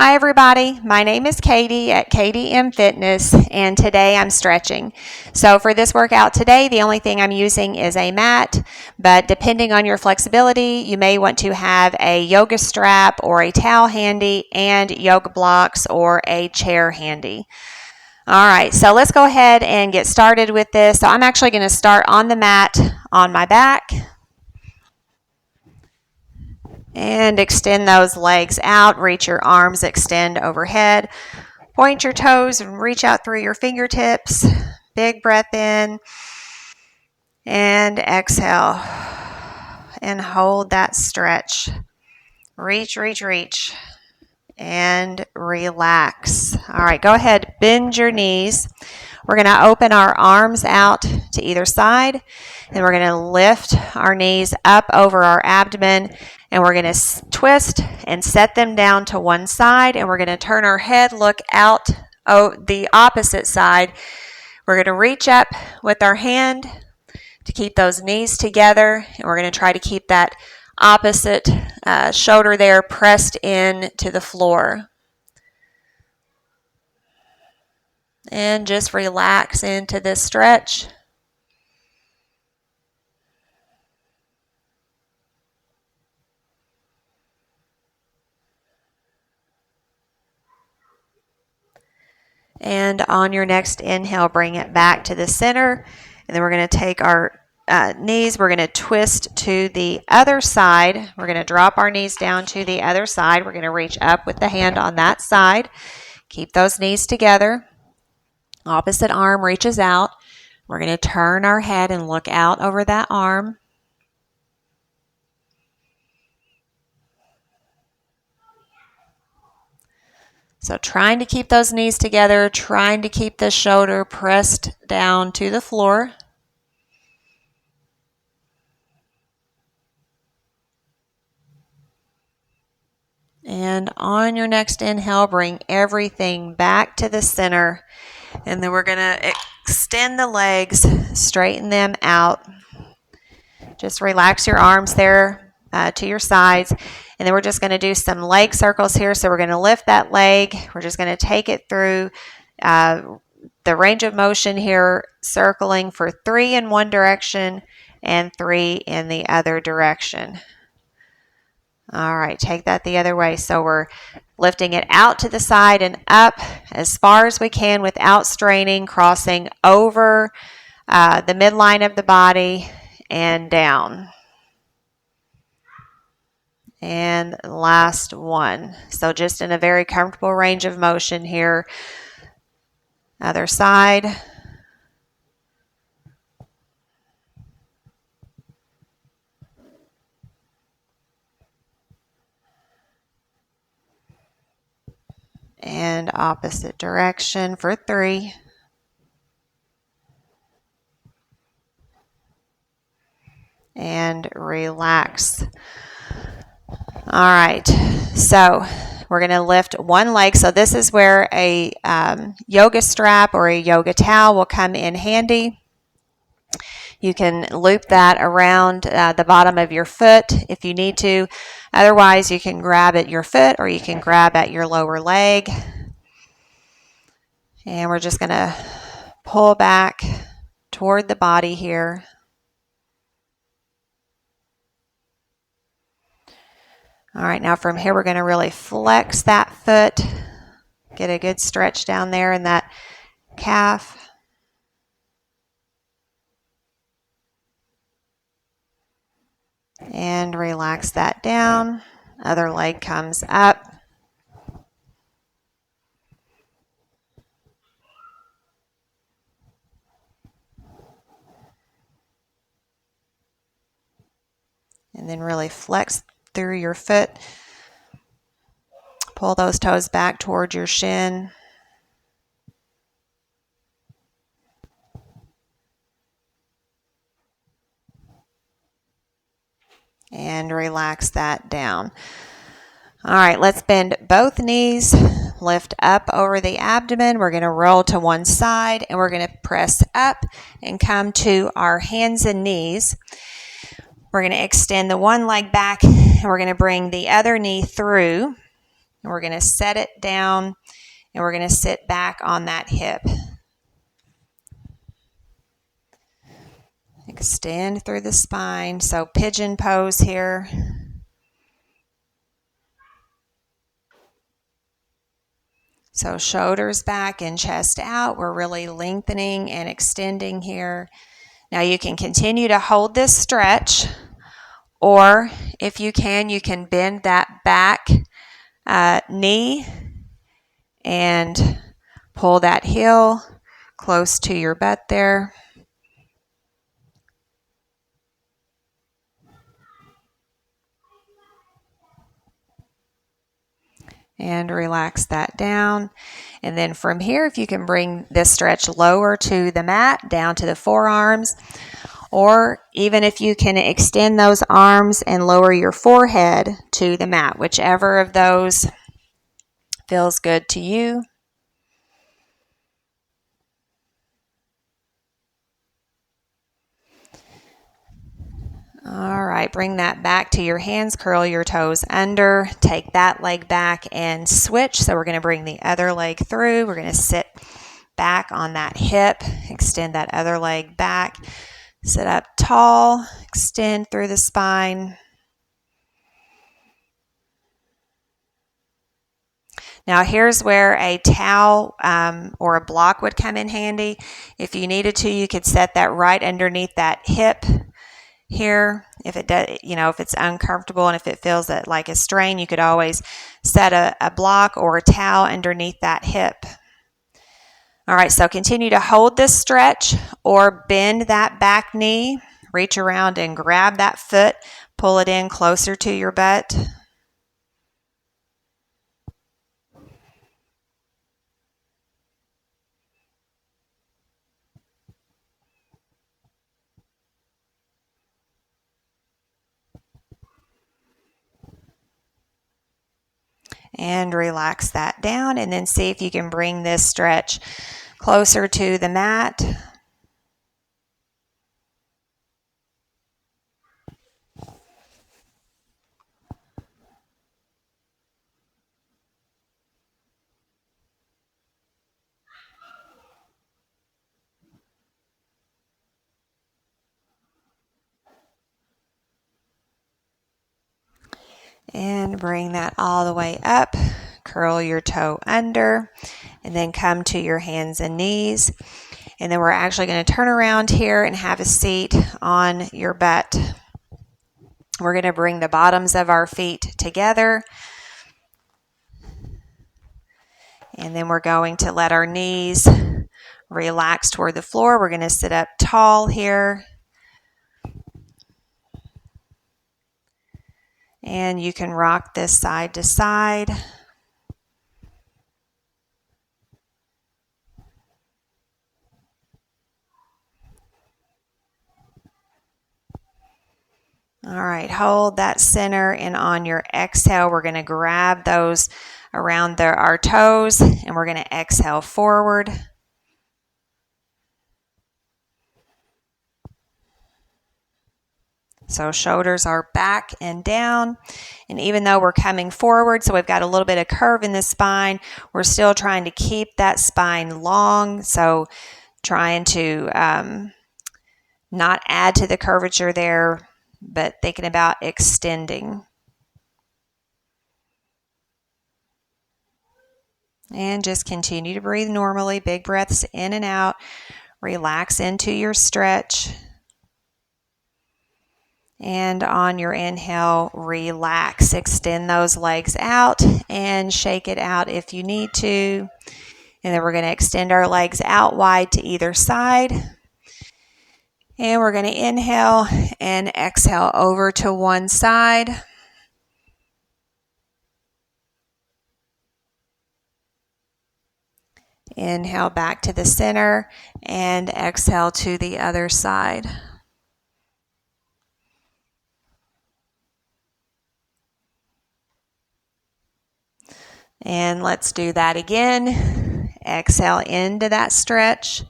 Hi everybody, my name is Katie at KatieMFitness and today I'm stretching. So for this workout today, the only thing I'm using is a mat, but depending on your flexibility, you may want to have a yoga strap or a towel handy and yoga blocks or a chair handy. Alright, so let's go ahead and get started with this. So I'm actually going to start on the mat on my back. And extend those legs out, reach your arms, extend overhead. Point your toes and reach out through your fingertips. Big breath in and exhale. And hold that stretch. Reach, reach, reach. And relax. All right, go ahead, bend your knees. We're going to open our arms out to either side, and we're going to lift our knees up over our abdomen, and we're going to twist and set them down to one side, and we're going to turn our head, look out the opposite side. We're going to reach up with our hand to keep those knees together, and we're going to try to keep that opposite shoulder there pressed in to the floor. And just relax into this stretch. And on your next inhale, bring it back to the center. And then we're going to take our knees, we're going to twist to the other side. We're going to drop our knees down to the other side. We're going to reach up with the hand on that side. Keep those knees together. Opposite arm reaches out. We're going to turn our head and look out over that arm. So trying to keep those knees together, trying to keep the shoulder pressed down to the floor. And on your next inhale, bring everything back to the center. And then we're going to extend the legs, straighten them out. Just relax your arms there to your sides. And then we're just going to do some leg circles here. So we're going to lift that leg. We're just going to take it through the range of motion here, circling for 3 in one direction and 3 in the other direction. All right, take that the other way. So we're lifting it out to the side and up as far as we can without straining, crossing over the midline of the body and down. And last one. So just in a very comfortable range of motion here. Other side. And opposite direction for 3. And relax. All right, so we're going to lift one leg. So this is where a yoga strap or a yoga towel will come in handy. You can loop that around the bottom of your foot if you need to. Otherwise, you can grab at your foot or you can grab at your lower leg. And we're just going to pull back toward the body here. All right, now from here, we're going to really flex that foot. Get a good stretch down there in that calf. And relax that down. Other leg comes up. And then really flex through your foot. Pull those toes back towards your shin. And relax that down. All right, let's bend both knees, lift up over the abdomen. We're going to roll to one side and we're going to press up and come to our hands and knees. We're going to extend the one leg back and we're going to bring the other knee through. And we're going to set it down and we're going to sit back on that hip. Extend through the spine. So pigeon pose here. So shoulders back and chest out. We're really lengthening and extending here. Now you can continue to hold this stretch, or if you can bend that back knee and pull that heel close to your butt there. And relax that down. And then from here, if you can bring this stretch lower to the mat, down to the forearms, or even if you can extend those arms and lower your forehead to the mat, whichever of those feels good to you. All right, bring that back to your hands, curl your toes under, take that leg back and switch. So we're going to bring the other leg through. We're going to sit back on that hip, extend that other leg back, sit up tall, extend through the spine. Now here's where a towel or a block would come in handy. If you needed to, you could set that right underneath that hip here. If it does, if it's uncomfortable and if it feels like a strain, you could always set a block or a towel underneath that hip. All right, so continue to hold this stretch or bend that back knee. Reach around and grab that foot, pull it in closer to your butt. And relax that down, and then see if you can bring this stretch closer to the mat. And bring that all the way up. Curl your toe under, and then come to your hands and knees. And then we're actually going to turn around here and have a seat on your butt. We're going to bring the bottoms of our feet together. And then we're going to let our knees relax toward the floor. We're going to sit up tall here. And you can rock this side to side. All right, hold that center, and on your exhale, we're going to grab those around our toes, and we're going to exhale forward. So shoulders are back and down, and even though we're coming forward, so we've got a little bit of curve in the spine, we're still trying to keep that spine long, so trying to not add to the curvature there, but thinking about extending. And just continue to breathe normally, big breaths in and out, relax into your stretch. And on your inhale, relax. Extend those legs out and shake it out if you need to. And then we're going to extend our legs out wide to either side. And we're going to inhale and exhale over to one side. Inhale back to the center and exhale to the other side. And let's do that again. Exhale into that stretch.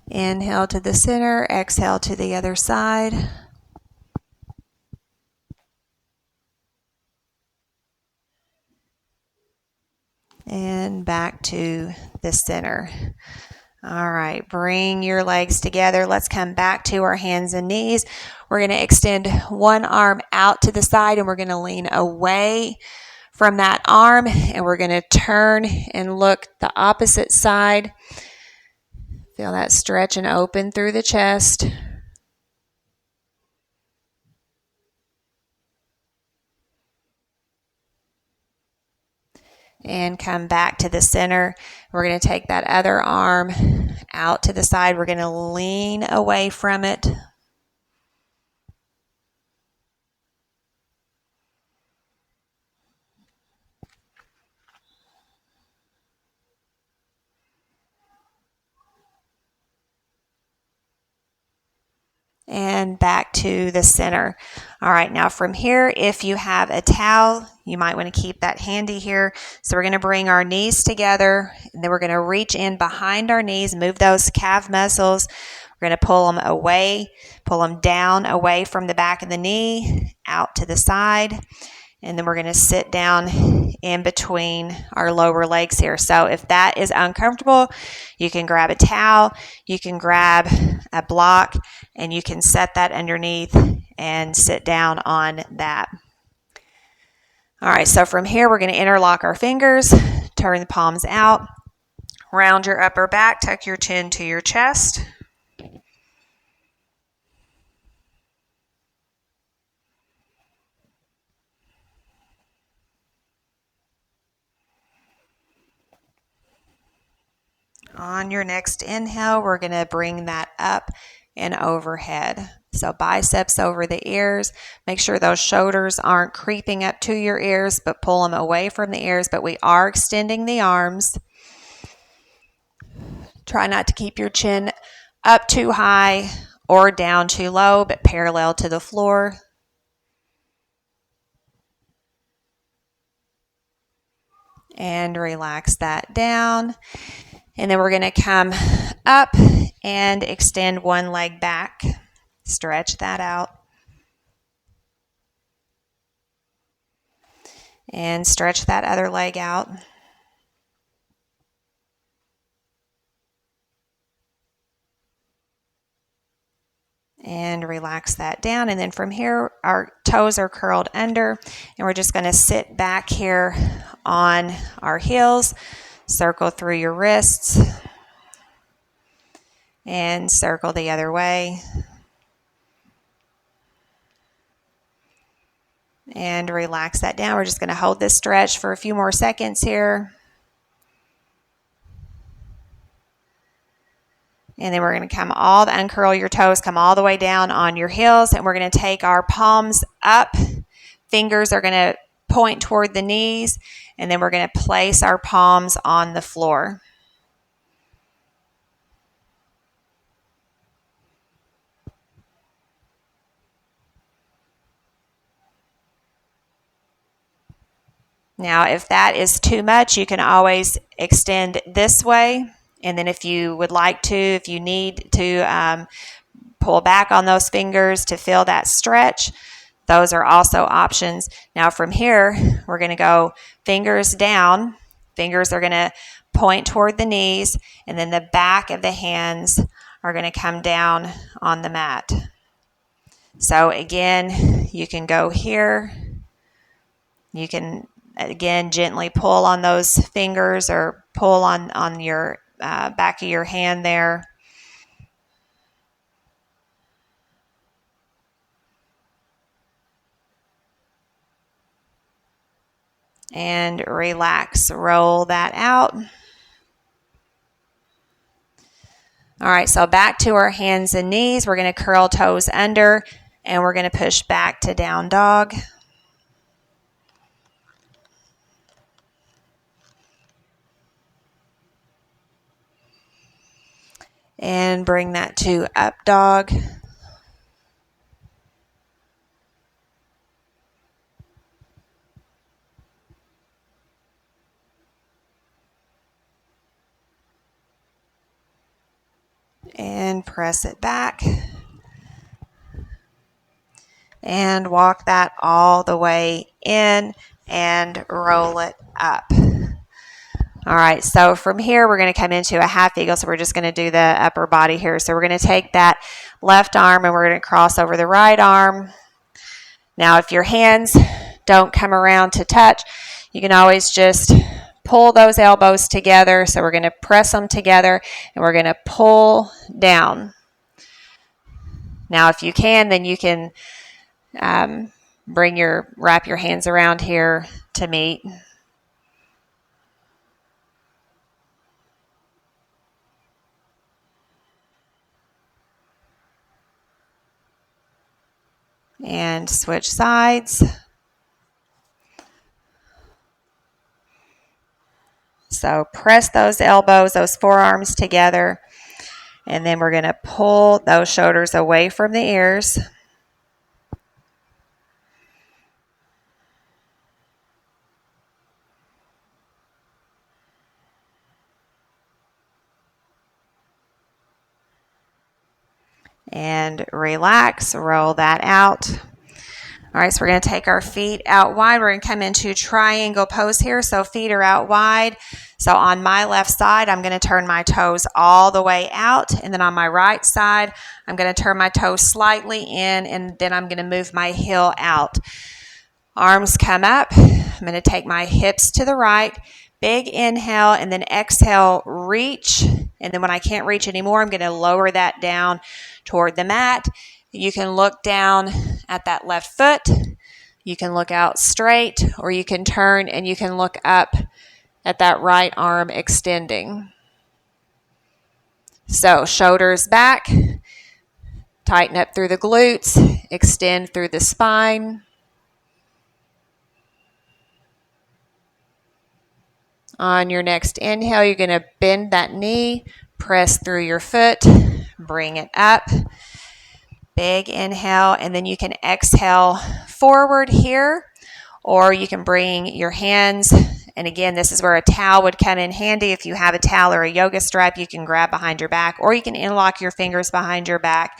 Inhale to the center, exhale to the other side. And back to the center. All right, bring your legs together. Let's come back to our hands and knees. We're going to extend one arm out to the side and we're going to lean away from that arm and we're going to turn and look the opposite side. Feel that stretch and open through the chest. And come back to the center. We're going to take that other arm out to the side. We're going to lean away from it. And back to the center. All right, now from here, if you have a towel, you might want to keep that handy here. So we're going to bring our knees together, and then we're going to reach in behind our knees, move those calf muscles. We're going to pull them away, pull them down away from the back of the knee, out to the side. And then we're going to sit down in between our lower legs here. So if that is uncomfortable, you can grab a towel, you can grab a block, and you can set that underneath and sit down on that. All right, so from here, we're going to interlock our fingers, turn the palms out, round your upper back, tuck your chin to your chest. On your next inhale, we're going to bring that up and overhead. So biceps over the ears. Make sure those shoulders aren't creeping up to your ears, but pull them away from the ears. But we are extending the arms. Try not to keep your chin up too high or down too low, but parallel to the floor. And relax that down. And then we're going to come up and extend one leg back. Stretch that out. And stretch that other leg out. And relax that down. And then from here, our toes are curled under. And we're just going to sit back here on our heels. Circle through your wrists. And circle the other way. And relax that down. We're just going to hold this stretch for a few more seconds here. And then we're going to uncurl your toes, come all the way down on your heels, and we're going to take our palms up. Fingers are going to point toward the knees, and then we're going to place our palms on the floor. Now, if that is too much, you can always extend this way. And then if you would like to, if you need to pull back on those fingers to feel that stretch, those are also options. Now from here, we're going to go fingers down. Fingers are going to point toward the knees, and then the back of the hands are going to come down on the mat. So again, you can go here. You can, again, gently pull on those fingers or pull on your back of your hand there. And relax. Roll that out. All right, so back to our hands and knees. We're going to curl toes under, and we're going to push back to down dog. And bring that to up dog. And and press it back. And walk that all the way in and roll it up. All right, so from here we're going to come into a half eagle, so we're just going to do the upper body here. So we're going to take that left arm and we're going to cross over the right arm. Now if your hands don't come around to touch, you can always just pull those elbows together. So we're going to press them together and we're going to pull down. Now if you can, then you can wrap your hands around here to meet. And switch sides. So press those elbows, those forearms together, and then we're going to pull those shoulders away from the ears. And relax, roll that out. All right, so we're going to take our feet out wide. We're going to come into triangle pose here. So feet are out wide. So on my left side, I'm going to turn my toes all the way out. And then on my right side, I'm going to turn my toes slightly in, and then I'm going to move my heel out. Arms come up. I'm going to take my hips to the right. Big inhale, and then exhale, reach. And then when I can't reach anymore, I'm going to lower that down toward the mat. You can look down at that left foot. You can look out straight, or you can turn and you can look up at that right arm extending. So shoulders back, tighten up through the glutes, extend through the spine. On your next inhale, you're going to bend that knee, press through your foot, bring it up. Big inhale, and then you can exhale forward here, or you can bring your hands, and again, this is where a towel would come in handy. If you have a towel or a yoga strap, you can grab behind your back, or you can interlock your fingers behind your back.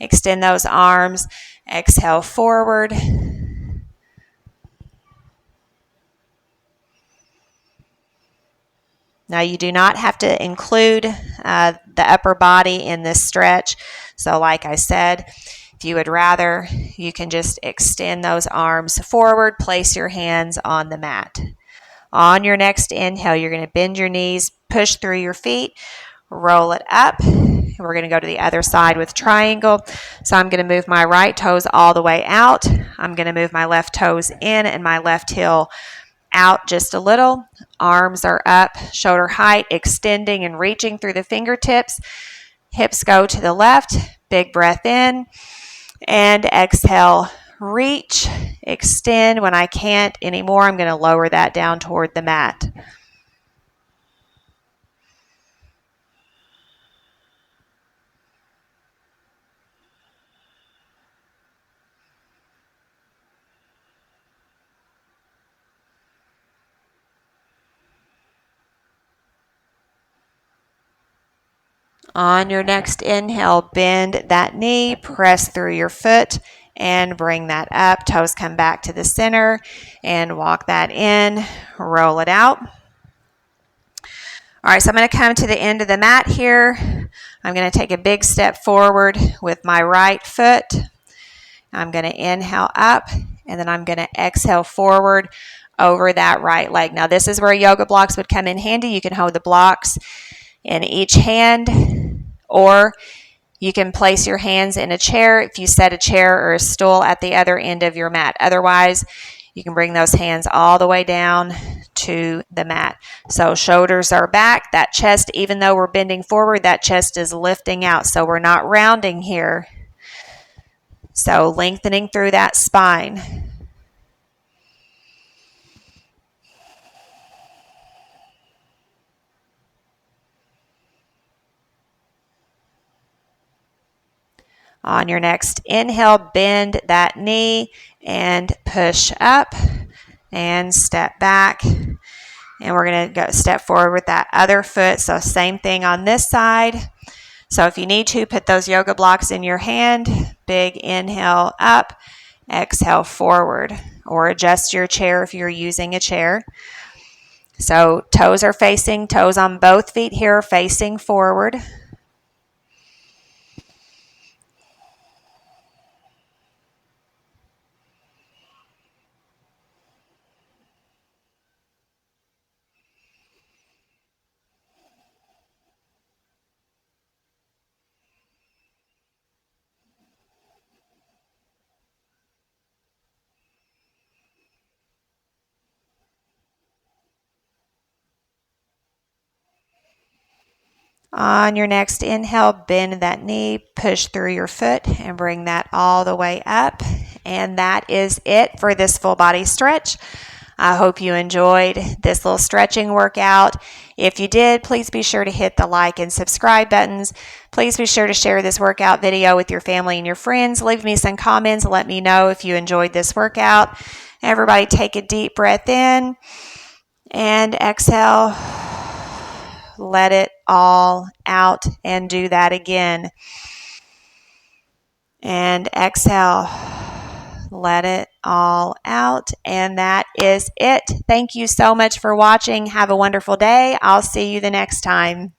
Extend those arms, exhale forward. Now you do not have to include the upper body in this stretch. So like I said, if you would rather, you can just extend those arms forward, place your hands on the mat. On your next inhale, you're going to bend your knees, push through your feet, roll it up. We're going to go to the other side with triangle. So I'm going to move my right toes all the way out. I'm going to move my left toes in and my left heel out just a little. Arms are up, shoulder height, extending and reaching through the fingertips. Hips go to the left. Big breath in and exhale. Reach, extend. When I can't anymore, I'm going to lower that down toward the mat. On your next inhale, bend that knee, press through your foot, and bring that up. Toes come back to the center, and walk that in, roll it out. All right, so I'm going to come to the end of the mat here. I'm going to take a big step forward with my right foot. I'm going to inhale up, and then I'm going to exhale forward over that right leg. Now, this is where yoga blocks would come in handy. You can hold the blocks in each hand, or you can place your hands in a chair if you set a chair or a stool at the other end of your mat. Otherwise, you can bring those hands all the way down to the mat. So shoulders are back. That chest, even though we're bending forward, that chest is lifting out. So we're not rounding here. So lengthening through that spine. On your next inhale, bend that knee and push up and step back. And we're going to go step forward with that other foot. So same thing on this side. So if you need to, put those yoga blocks in your hand. Big inhale up, exhale forward, or adjust your chair if you're using a chair. So toes on both feet here facing forward. On your next inhale, bend that knee, push through your foot, and bring that all the way up. And that is it for this full body stretch. I hope you enjoyed this little stretching workout. If you did, please be sure to hit the like and subscribe buttons. Please be sure to share this workout video with your family and your friends. Leave me some comments. Let me know if you enjoyed this workout. Everybody take a deep breath in and exhale. Let it all out and do that again. And exhale. Let it all out. And that is it. Thank you so much for watching. Have a wonderful day. I'll see you the next time.